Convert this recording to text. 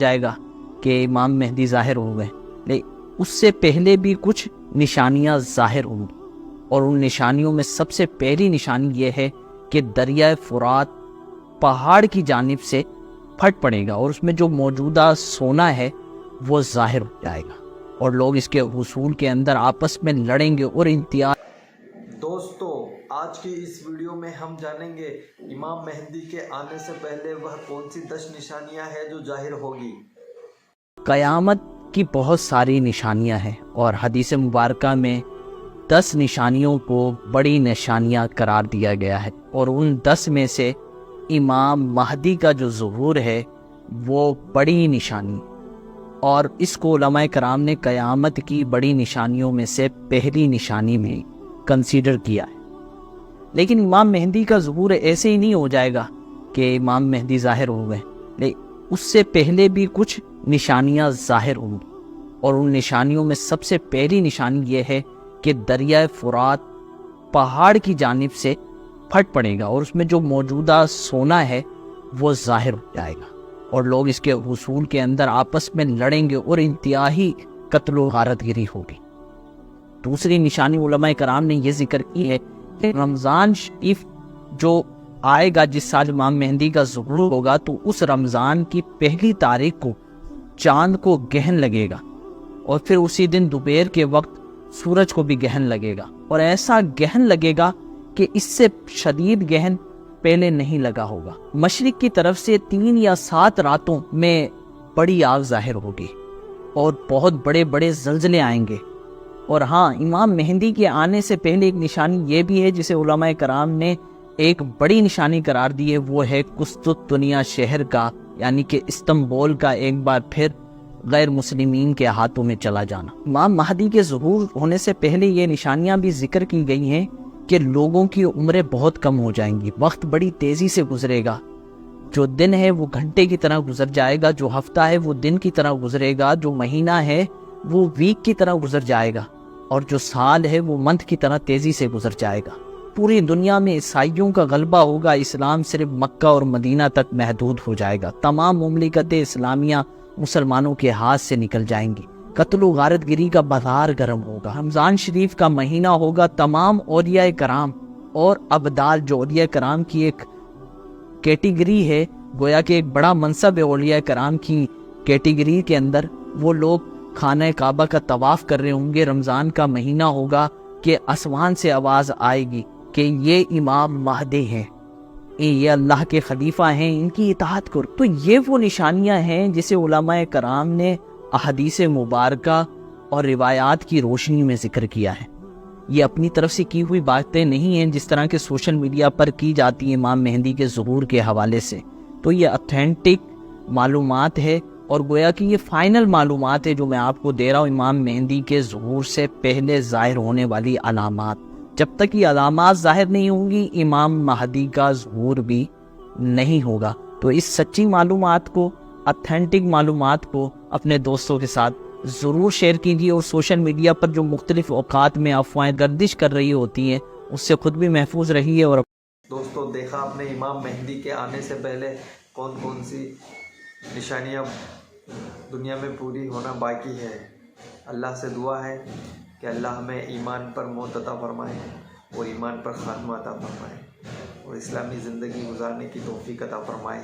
جائے گا کہ امام مہدی ظاہر ہو گئے، لیکن اس سے پہلے بھی کچھ نشانیاں ظاہر ہوں گی، اور ان نشانیوں میں سب سے پہلی نشانی یہ ہے کہ دریائے فرات پہاڑ کی جانب سے پھٹ پڑے گا، اور اس میں جو موجودہ سونا ہے وہ ظاہر ہو جائے گا، اور لوگ اس کے حصول کے اندر آپس میں لڑیں گے اور امتیاز۔ دوستو، آج کی اس ویڈیو میں ہم جانیں گے امام مہدی کے آنے سے پہلے وہ کون سی 10 نشانیاں ہیں جو ظاہر ہوگی۔ قیامت کی بہت ساری نشانیاں ہیں، اور حدیث مبارکہ میں 10 نشانیوں کو بڑی نشانیاں قرار دیا گیا ہے، اور ان 10 میں سے امام مہدی کا جو ظہور ہے وہ بڑی نشانی، اور اس کو علماء کرام نے قیامت کی بڑی نشانیوں میں سے پہلی نشانی میں کنسیڈر کیا ہے۔ لیکن امام مہدی کا ظہور ایسے ہی نہیں ہو جائے گا کہ امام مہدی ظاہر ہو گئے، لیکن اس سے پہلے بھی کچھ نشانیاں ظاہر ہوں گی، اور ان نشانیوں میں سب سے پہلی نشانی یہ ہے کہ دریائے فرات پہاڑ کی جانب سے پھٹ پڑے گا، اور اس میں جو موجودہ سونا ہے وہ ظاہر ہو جائے گا، اور لوگ اس کے حصول کے اندر آپس میں لڑیں گے اور انتہائی قتل و غارت گری ہوگی۔ دوسری نشانی علماء کرام نے یہ ذکر کی ہے کہ رمضان شریف جو آئے گا، جس سال امام مہدی کا ظہور ہوگا، تو اس رمضان کی پہلی تاریخ کو چاند کو گہن لگے گا، اور پھر اسی دن دوپہر کے وقت سورج کو بھی گہن لگے گا، اور ایسا گہن لگے گا کہ اس سے شدید گہن پہلے نہیں لگا ہوگا۔ مشرق کی طرف سے 3 یا 7 راتوں میں بڑی آگ ظاہر ہوگی، اور بہت بڑے بڑے زلزلے آئیں گے۔ اور ہاں، امام مہدی کے آنے سے پہلے ایک نشانی یہ بھی ہے جسے علماء کرام نے ایک بڑی نشانی قرار دی ہے، وہ ہے قسطنطنیہ شہر کا، یعنی کہ استنبول کا ایک بار پھر غیر مسلمین کے ہاتھوں میں چلا جانا۔ امام مہدی کے ظہور ہونے سے پہلے یہ نشانیاں بھی ذکر کی گئی ہیں کہ لوگوں کی عمریں بہت کم ہو جائیں گی، وقت بڑی تیزی سے گزرے گا، جو دن ہے وہ گھنٹے کی طرح گزر جائے گا، جو ہفتہ ہے وہ دن کی طرح گزرے گا، جو مہینہ ہے وہ ویک کی طرح گزر جائے گا، اور جو سال ہے وہ منتھ کی طرح تیزی سے گزر جائے گا۔ پوری دنیا میں عیسائیوں کا غلبہ ہوگا، اسلام صرف مکہ اور مدینہ تک محدود ہو جائے گا، تمام مملکت اسلامیہ مسلمانوں کے ہاتھ سے نکل جائیں گی، قتل و غارت گری کا بازار گرم ہوگا۔ رمضان شریف کا مہینہ ہوگا، تمام اولیاء کرام اور ابدال، جو اولیاء کرام کی ایک کیٹیگری ہے، گویا کہ ایک بڑا منصب ہے اولیاء کرام کی کیٹیگری کے اندر، وہ لوگ خانہ کعبہ کا طواف کر رہے ہوں گے۔ رمضان کا مہینہ ہوگا کہ آسمان سے آواز آئے گی کہ یہ امام مہدی ہیں، یہ اللہ کے خلیفہ ہیں، ان کی اطاعت کرو۔ تو یہ وہ نشانیاں ہیں جسے علماء کرام نے احادیث مبارکہ اور روایات کی روشنی میں ذکر کیا ہے۔ یہ اپنی طرف سے کی ہوئی باتیں نہیں ہیں جس طرح کے سوشل میڈیا پر کی جاتی ہیں امام مہدی کے ظہور کے حوالے سے، تو یہ اتھینٹک معلومات ہے، اور گویا کہ یہ فائنل معلومات ہے جو میں آپ کو دے رہا ہوں، امام مہدی کے ظہور سے پہلے ظاہر ہونے والی علامات۔ جب تک یہ علامات ظاہر نہیں ہوں گی، امام مہدی کا ظہور بھی نہیں ہوگا۔ تو اس سچی معلومات کو، اتھینٹک معلومات کو اپنے دوستوں کے ساتھ ضرور شیئر کیجیے، اور سوشل میڈیا پر جو مختلف اوقات میں افواہیں گردش کر رہی ہوتی ہیں اس سے خود بھی محفوظ رہیے۔ اور دوستو، دیکھا آپ نے امام مہدی کے آنے سے پہلے کون کون سی نشانیاں دنیا میں پوری ہونا باقی ہے۔ اللہ سے دعا ہے کہ اللہ ہمیں ایمان پر موت عطا فرمائے، اور ایمان پر خاتمہ عطا فرمائے، اور اسلامی زندگی گزارنے کی توفیق عطا فرمائے۔